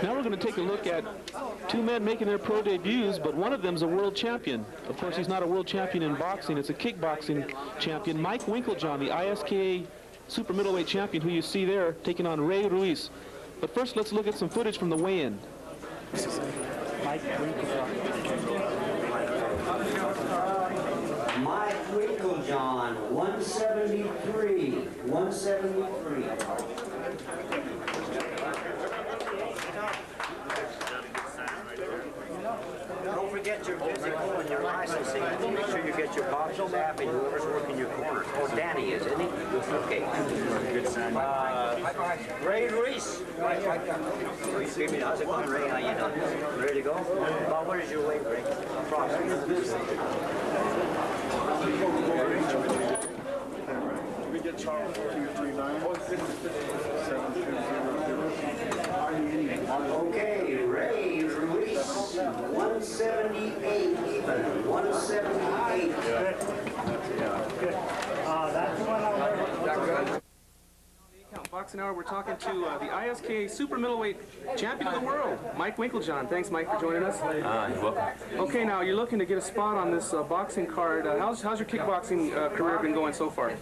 Now we're going to take a look at two men making their pro debuts, but one of them is a world champion. Of course, he's not a world champion in boxing. It's a kickboxing champion, Mike Winkeljohn, the ISKA super middleweight champion, who you see there, taking on Ray Ruiz. But first, let's look at some footage from the weigh-in. Mike Winkeljohn. Mike Winkeljohn, 173. 173. Don't forget your physical and your licensing. Make sure you get your boxers app and whoever's working your corner. Oh, Danny is, isn't he? Okay. Good son. Ray Ruiz. How's it going, Ray? How you doing? Ready to go? About what is your weight, Ray? Approximately. We get Charles 239. Okay, Ray Ruiz, 178 even. 178. That's what I'll Boxing Hour, we're talking to the ISKA super middleweight champion of the world, Mike Winkeljohn. Thanks, Mike, for joining us. You're welcome. Okay, now you're looking to get a spot on this boxing card. How's your kickboxing career been going so far?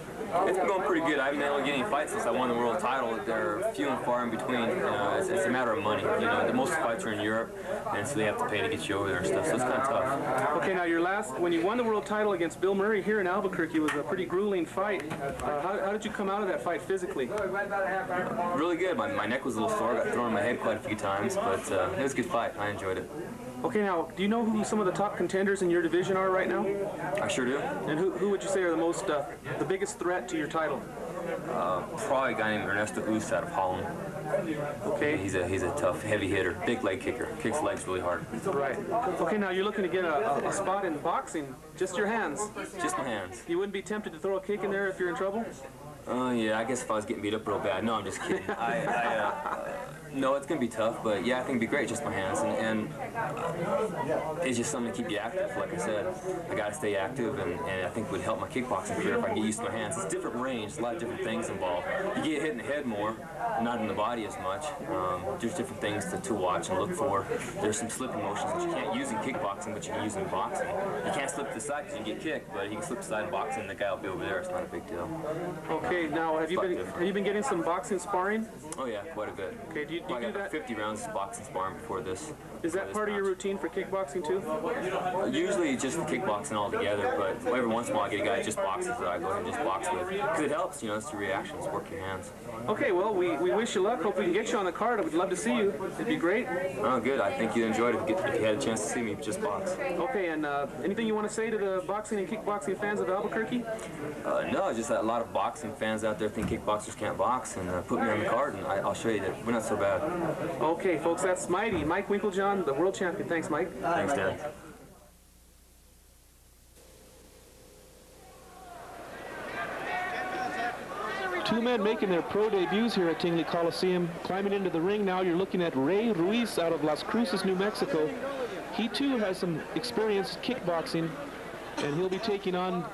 It's been going pretty good. I haven't been able to get any fights since I won the world title. They're few and far in between. It's a matter of money. You know, the most fights are in Europe, and so they have to pay to get you over there and stuff. So it's kind of tough. Okay, now when you won the world title against Bill Murray here in Albuquerque, was a pretty grueling fight. How did you come out of that fight physically? Really good. My neck was a little sore. I got thrown in my head quite a few times, but it was a good fight. I enjoyed it. Okay, now, do you know who some of the top contenders in your division are right now? I sure do. And who would you say are the biggest threat to your title? Probably a guy named Ernesto Us out of Holland. Okay. He's a tough, heavy hitter, big leg kicker. Kicks legs really hard. Right. Okay, now you're looking to get a spot in boxing. Just your hands. Just my hands. You wouldn't be tempted to throw a kick in there if you're in trouble? Yeah, I guess if I was getting beat up real bad. No, I'm just kidding. No, it's going to be tough, but yeah, I think it'd be great, just my hands. And it's just something to keep you active, like I said. I got to stay active, and I think it would help my kickboxing career if I can get used to my hands. It's different range, a lot of different things involved. You get hit in the head more, not in the body as much. There's different things to watch and look for. There's some slipping motions that you can't use in kickboxing, but you can use in boxing. You can't slip to the side because you get kicked, but you can slip to the side in boxing, and the guy will be over there. It's not a big deal. Okay, now have you been getting some boxing sparring? Oh yeah, quite a bit. Okay, do you I do got that? 50 rounds of boxing sparring before this. Is that part of your routine for kickboxing too? Usually just the kickboxing all together, but every once in a while I get a guy that just boxes that I go ahead and just box with. Because it helps, you know, it's the reactions, work your hands. Okay, well, we wish you luck. Hope we can get you on the card. I would love to see you. It'd be great. Oh, good. I think you enjoyed it if you had a chance to see me just box. Okay, and anything you want to say to the boxing and kickboxing fans of Albuquerque? No, just that a lot of boxing fans out there think kickboxers can't box, and put me on the card, and I'll show you that we're not so bad. Okay, folks, that's Mighty Mike Winkeljohn, the world champion. Thanks, Mike. Thanks, Dad. Two men making their pro debuts here at Tingley Coliseum. Climbing into the ring now, you're looking at Ray Ruiz out of Las Cruces, New Mexico. He too has some experience kickboxing, and he'll be taking on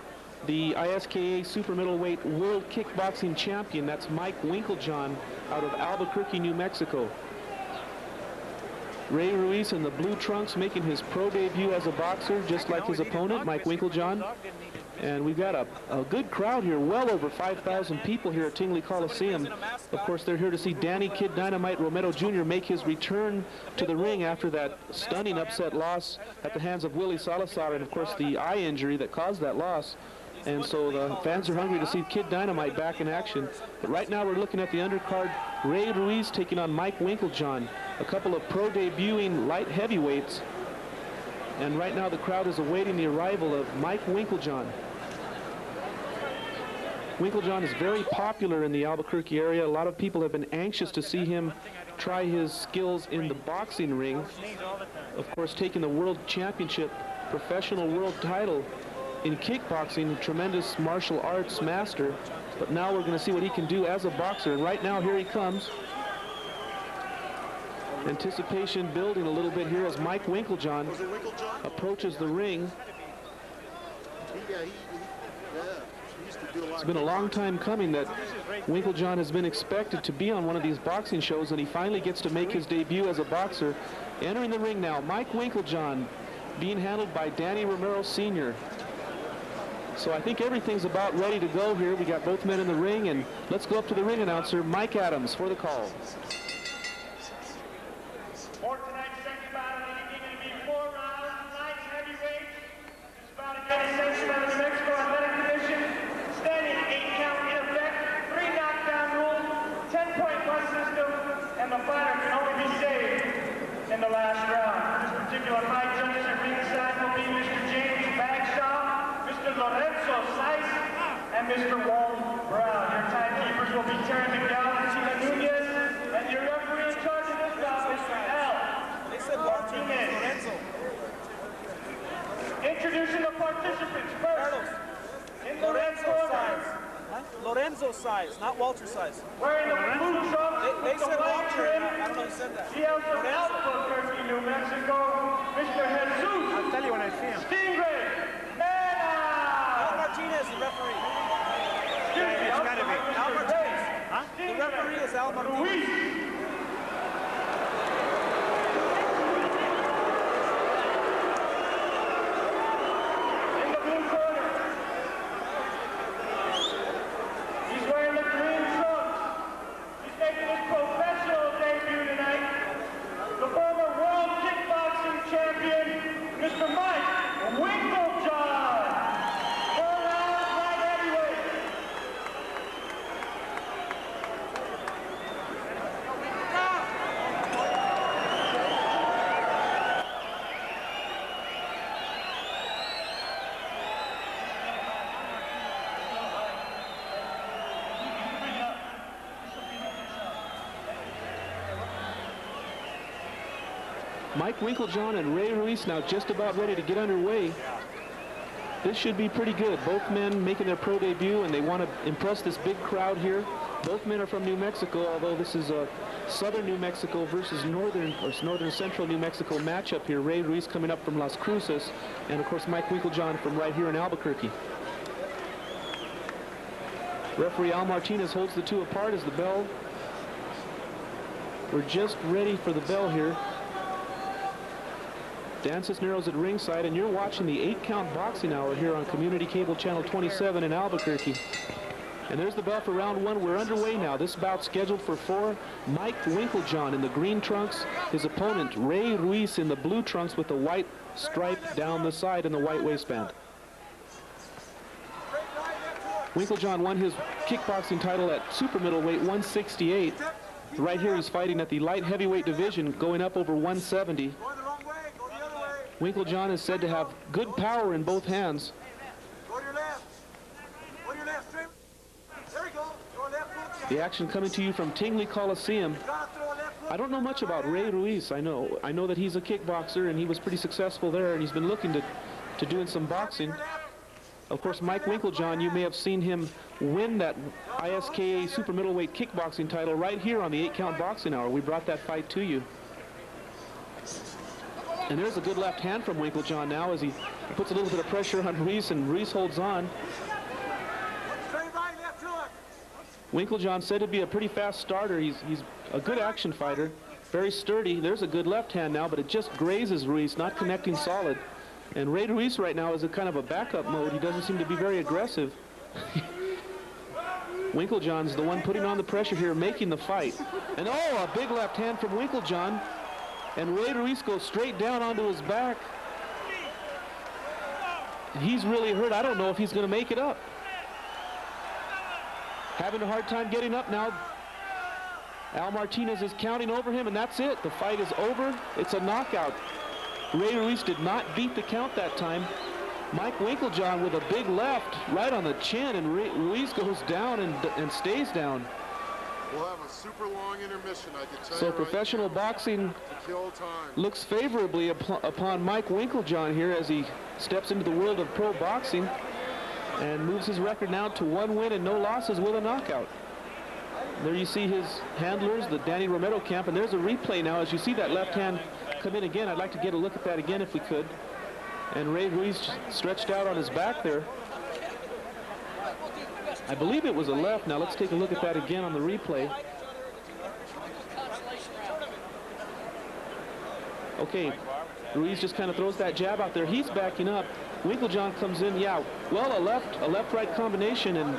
the ISKA super middleweight world kickboxing champion. That's Mike Winkeljohn out of Albuquerque, New Mexico. Ray Ruiz in the blue trunks making his pro debut as a boxer, just like his opponent, Mike Winkeljohn. And we've got a good crowd here, well over 5,000 people here at Tingley Coliseum. Of course, they're here to see Danny Kid Dynamite Romero Jr. make his return to the ring after that stunning upset loss at the hands of Willie Salazar, and of course the eye injury that caused that loss. And so the fans are hungry to see Kid Dynamite back in action. But right now we're looking at the undercard, Ray Ruiz taking on Mike Winkeljohn, a couple of pro debuting light heavyweights. And right now the crowd is awaiting the arrival of Mike Winkeljohn. Winkeljohn is very popular in the Albuquerque area. A lot of people have been anxious to see him try his skills in the boxing ring. Of course, taking the world championship, professional world title in kickboxing, tremendous martial arts master. But now we're going to see what he can do as a boxer. And right now, here he comes. Anticipation building a little bit here as Mike Winkeljohn approaches the ring. It's been a long time coming that Winkeljohn has been expected to be on one of these boxing shows, and he finally gets to make his debut as a boxer. Entering the ring now, Mike Winkeljohn, being handled by Danny Romero Sr. So I think everything's about ready to go here. We got both men in the ring, and let's go up to the ring announcer, Mike Adams, for the call. For tonight's second bout of the evening, it'll be 4 rounds, light heavyweight. This bout against sanctioned by the New Mexico Athletic Commission. Standing 8 count in effect, 3 knockdown rule, 10-point plus system, and the fighter can only be saved in the last round. This particular fight, judges at ringside will be Mr. James Bagshaw, Mr. Lorenzo Saiz, and Mr. Walton Brown. Your timekeepers will be Terry McDowell and Tina Nunez, and your referee in charge of this bout, Mr. L. Martinez. Introducing the participants first. In the red corner. Lorenzo Saiz, not Walter Saiz. Wearing the blue trunks They with the said white Walter. trim. I don't know who said that. He hails from Albuquerque, New Mexico. Mr. Jesus. I'll tell you when I see him. Stingray. Al Mena. Martinez, the referee. Excuse me, It's gotta be. Al Martinez. Huh? The referee is Al Martinez. Luis. In the blue corner. He's wearing the green trunks. He's making his professional debut tonight. The former world kickboxing champion, Mr. Mike Winkeljohn. 4 rounds, light heavyweight. Mike Winkeljohn and Ray Ruiz now just about ready to get underway. This should be pretty good. Both men making their pro debut, and they want to impress this big crowd here. Both men are from New Mexico, although this is a southern New Mexico versus northern central New Mexico matchup here. Ray Ruiz coming up from Las Cruces, and of course Mike Winkeljohn from right here in Albuquerque. Referee Al Martinez holds the two apart as the bell. We're just ready for the bell here. Dan Cisneros at ringside, and you're watching the 8-count boxing hour here on Community Cable Channel 27 in Albuquerque. And there's the bell for round 1. We're underway now. This bout scheduled for 4. Mike Winkeljohn in the green trunks. His opponent, Ray Ruiz, in the blue trunks with the white stripe down the side and the white waistband. Winkeljohn won his kickboxing title at super middleweight 168. Right here he's fighting at the light heavyweight division, going up over 170. Winkeljohn is said to have good power in both hands. The action coming to you from Tingley Coliseum. I don't know much about Ray Ruiz. I know that he's a kickboxer, and he was pretty successful there, and he's been looking to doing some boxing. Of course, Mike Winkeljohn, you may have seen him win that ISKA super middleweight kickboxing title right here on the 8-count boxing hour. We brought that fight to you. And there's a good left hand from Winkeljohn now as he puts a little bit of pressure on Ruiz, and Ruiz holds on. Winkeljohn said to be a pretty fast starter. He's a good action fighter, very sturdy. There's a good left hand now, but it just grazes Ruiz, not connecting solid. And Ray Ruiz right now is a kind of a backup mode. He doesn't seem to be very aggressive. Winkeljohn's the one putting on the pressure here, making the fight. And oh, a big left hand from Winkeljohn. And Ray Ruiz goes straight down onto his back. He's really hurt. I don't know if he's going to make it up. Having a hard time getting up now. Al Martinez is counting over him, and that's it. The fight is over. It's a knockout. Ray Ruiz did not beat the count that time. Mike Winkeljohn with a big left right on the chin, and Ruiz goes down and stays down. We'll have a super long intermission, I can tell you. So professional boxing looks favorably upon Mike Winkeljohn here as he steps into the world of pro boxing and moves his record now to 1 win and no losses with a knockout. There you see his handlers, the Danny Romero camp, and there's a replay now as you see that left hand come in again. I'd like to get a look at that again if we could. And Ray Ruiz stretched out on his back there. I believe it was a left. Now let's take a look at that again on the replay. Okay, Ruiz just kind of throws that jab out there. He's backing up. Winkeljohn comes in. Yeah, well, a left-right combination, and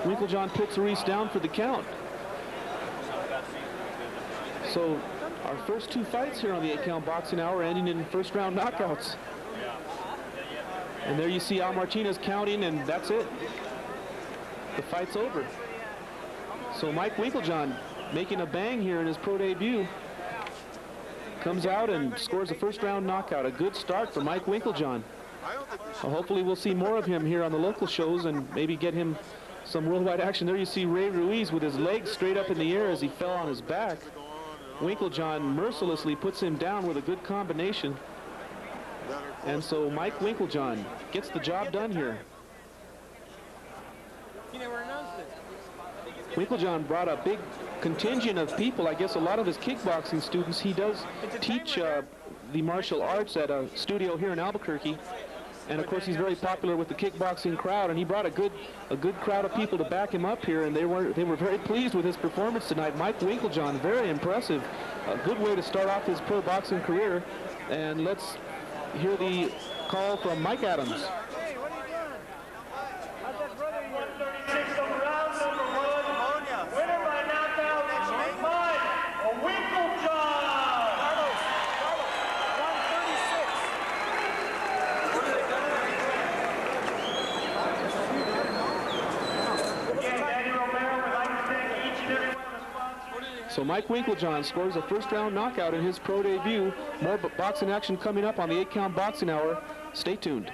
Winkeljohn puts Ruiz down for the count. So our first two fights here on the 8-count boxing hour ending in first-round knockouts. And there you see Al Martinez counting, and that's it. The fight's over. So Mike Winkeljohn making a bang here in his pro debut. Comes out and scores a first-round knockout. A good start for Mike Winkeljohn. Well, hopefully we'll see more of him here on the local shows and maybe get him some worldwide action. There you see Ray Ruiz with his legs straight up in the air as he fell on his back. Winkeljohn mercilessly puts him down with a good combination. And so Mike Winkeljohn gets the job done here. Winkeljohn brought a big contingent of people. I guess a lot of his kickboxing students. He does teach the martial arts at a studio here in Albuquerque. And of course he's very popular with the kickboxing crowd, and he brought a good crowd of people to back him up here, and they were very pleased with his performance tonight. Mike Winkeljohn, very impressive. A good way to start off his pro boxing career. And let's hear the call from Mike Adams. Hey, what are you doing? How's that brother of yours? 136 of round number 1. Winner by knockout, Mike Winkeljohn. 136. So Mike Winkeljohn scores a first-round knockout in his pro debut. More boxing action coming up on the 8-count boxing hour. Stay tuned.